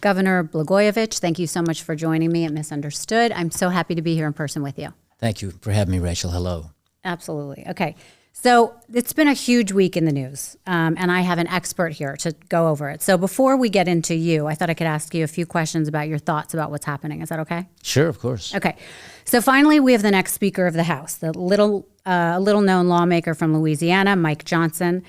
Governor Blagojevich, thank you so much for joining me at Misunderstood. I'm so happy to be here in person with you. Thank you for having me, Rachel. Hello. Absolutely. Okay. So it's been a huge week in the news, and I have an expert here to go over it. So before we get into you, I thought I could ask you a few questions about your thoughts about what's happening. Is that okay? Sure, of course. Okay. So finally, we have the next Speaker of the House, the little-known lawmaker from Louisiana, Mike Johnson.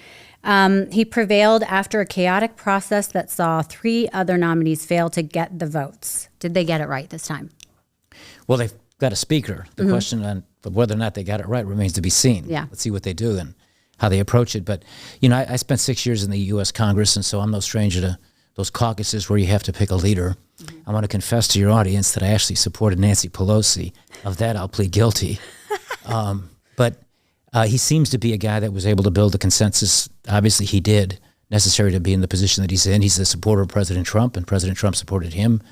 He prevailed after a chaotic process that saw 3 other nominees fail to get the votes. Did they get it right this time? Well, they've got a speaker. The question on whether or not they got it right remains to be seen. Yeah. Let's see what they do and how they approach it. But, you know, I spent 6 years in the U.S. Congress, and so I'm no stranger to those caucuses where you have to pick a leader. I want to confess to your audience that I actually supported Nancy Pelosi. Of that, I'll plead guilty. But he seems to be a guy that was able to build a consensus. Obviously, he did, necessary to be in the position that he's in. He's a supporter of President Trump, and President Trump supported him.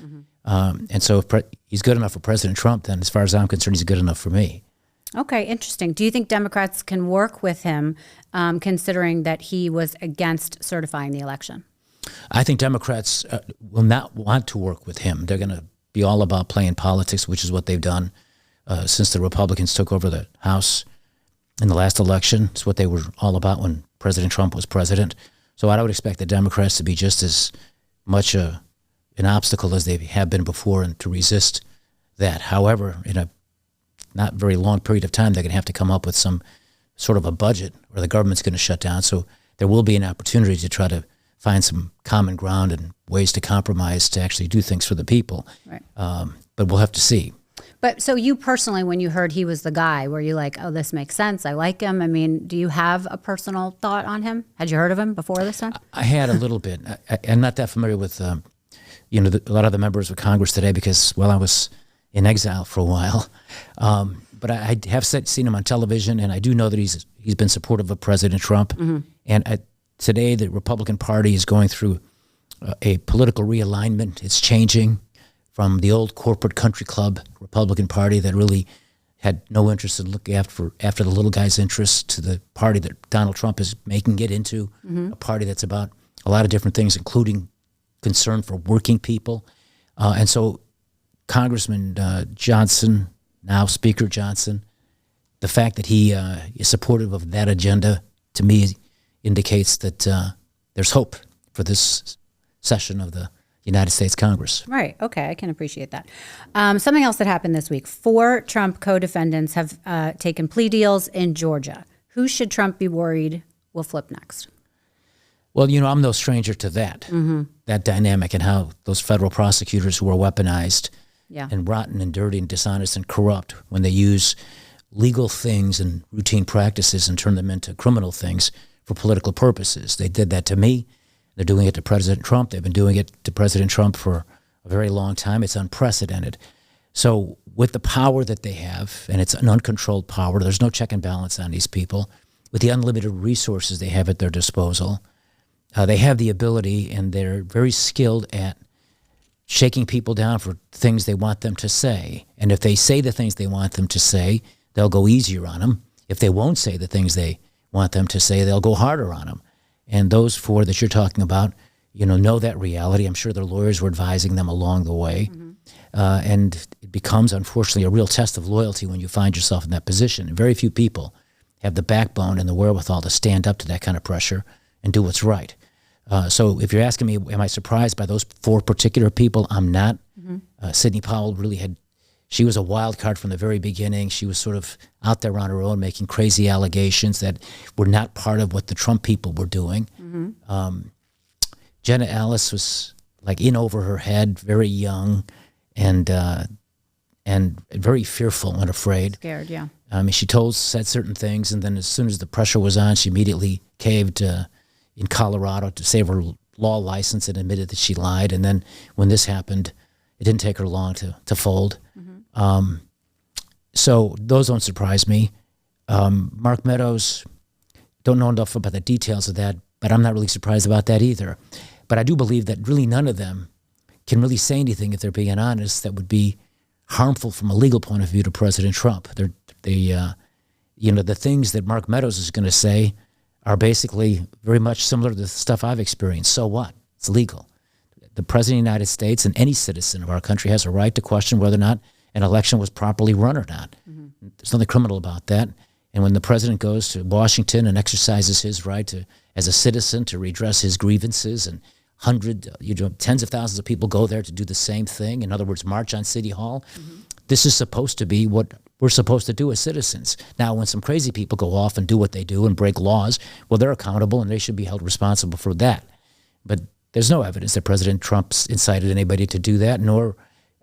And so if he's good enough for President Trump, then as far as I'm concerned, he's good enough for me. Okay, interesting. Do you think Democrats can work with him, considering that he was against certifying the election? I think Democrats will not want to work with him. They're going to be all about playing politics, which is what they've done since the Republicans took over the House in the last election. It's what they were all about when President Trump was president. So I would expect the Democrats to be just as much an obstacle as they have been before and to resist that. However, in a not very long period of time, they're going to have to come up with some sort of a budget or the government's going to shut down. So there will be an opportunity to try to find some common ground and ways to compromise to actually do things for the people. Right. But we'll have to see. But so you personally, when you heard he was the guy, were you like, oh, this makes sense, I like him? I mean, do you have a personal thought on him? Had you heard of him before this time? I had a little bit. I'm not that familiar with, a lot of the members of Congress today because, well, I was in exile for a while. But I have seen him on television, and I do know that he's been supportive of President Trump. And today, the Republican Party is going through a political realignment. It's changing from the old corporate country club Republican Party that really had no interest in looking after the little guy's interests to the party that Donald Trump is making it into, a party that's about a lot of different things, including concern for working people. And so Congressman Johnson, now Speaker Johnson, the fact that he is supportive of that agenda, to me, indicates that there's hope for this session of the United States Congress. Right. Okay. I can appreciate that. Something else that happened this week. 4 Trump co-defendants have taken plea deals in Georgia. Who should Trump be worried will flip next? Well, you know, I'm no stranger to that, that dynamic and how those federal prosecutors who are weaponized and rotten and dirty and dishonest and corrupt when they use legal things and routine practices and turn them into criminal things for political purposes. They did that to me. They're doing it to President Trump. They've been doing it to President Trump for a very long time. It's unprecedented. So with the power that they have, and it's an uncontrolled power, there's no check and balance on these people. With the unlimited resources they have at their disposal, they have the ability, and they're very skilled at shaking people down for things they want them to say. And if they say the things they want them to say, they'll go easier on them. If they won't say the things they want them to say, they'll go harder on them. And those 4 that you're talking about, know that reality. I'm sure their lawyers were advising them along the way. And it becomes, unfortunately, a real test of loyalty when you find yourself in that position. And very few people have the backbone and the wherewithal to stand up to that kind of pressure and do what's right. So if you're asking me, am I surprised by those 4 particular people? I'm not. Sidney Powell she was a wild card from the very beginning. She was sort of out there on her own making crazy allegations that were not part of what the Trump people were doing. Jenna Ellis was like in over her head, very young and very fearful and afraid. Scared, yeah. She said certain things, and then as soon as the pressure was on, she immediately caved in Colorado to save her law license and admitted that she lied. And then when this happened, it didn't take her long to fold. So those don't surprise me. Mark Meadows, don't know enough about the details of that, but I'm not really surprised about that either. But I do believe that really none of them can really say anything, if they're being honest, that would be harmful from a legal point of view to President Trump. The things that Mark Meadows is going to say are basically very much similar to the stuff I've experienced. So what? It's legal. the President of the United States and any citizen of our country has a right to question whether or not an election was properly run or not. There's nothing criminal about that. And when the president goes to Washington and exercises his right to, as a citizen, to redress his grievances, and tens of thousands of people go there to do the same thing, in other words, march on City Hall, this is supposed to be what we're supposed to do as citizens. Now, when some crazy people go off and do what they do and break laws, well, they're accountable and they should be held responsible for that. But there's no evidence that President Trump's incited anybody to do that, nor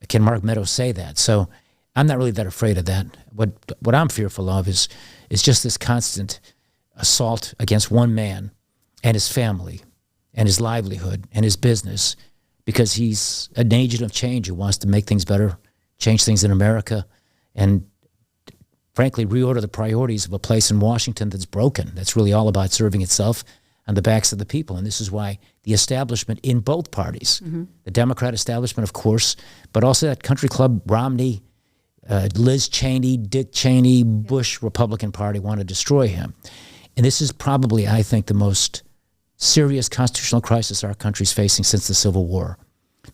can Mark Meadows say that. So I'm not really that afraid of that. What I'm fearful of is just this constant assault against one man and his family and his livelihood and his business, because he's an agent of change who wants to make things better, change things in America, and frankly reorder the priorities of a place in Washington that's broken, that's really all about serving itself on the backs of the people. And this is why the establishment in both parties, the Democrat establishment, of course, but also that country club Romney, Liz Cheney, Dick Cheney, Bush Republican Party want to destroy him. And this is probably, I think, the most serious constitutional crisis our country's facing since the Civil War.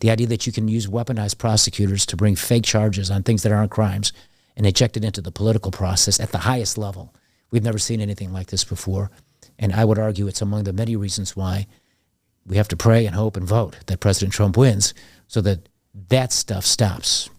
The idea that you can use weaponized prosecutors to bring fake charges on things that aren't crimes and inject it into the political process at the highest level. We've never seen anything like this before. And I would argue it's among the many reasons why we have to pray and hope and vote that President Trump wins so that that stuff stops.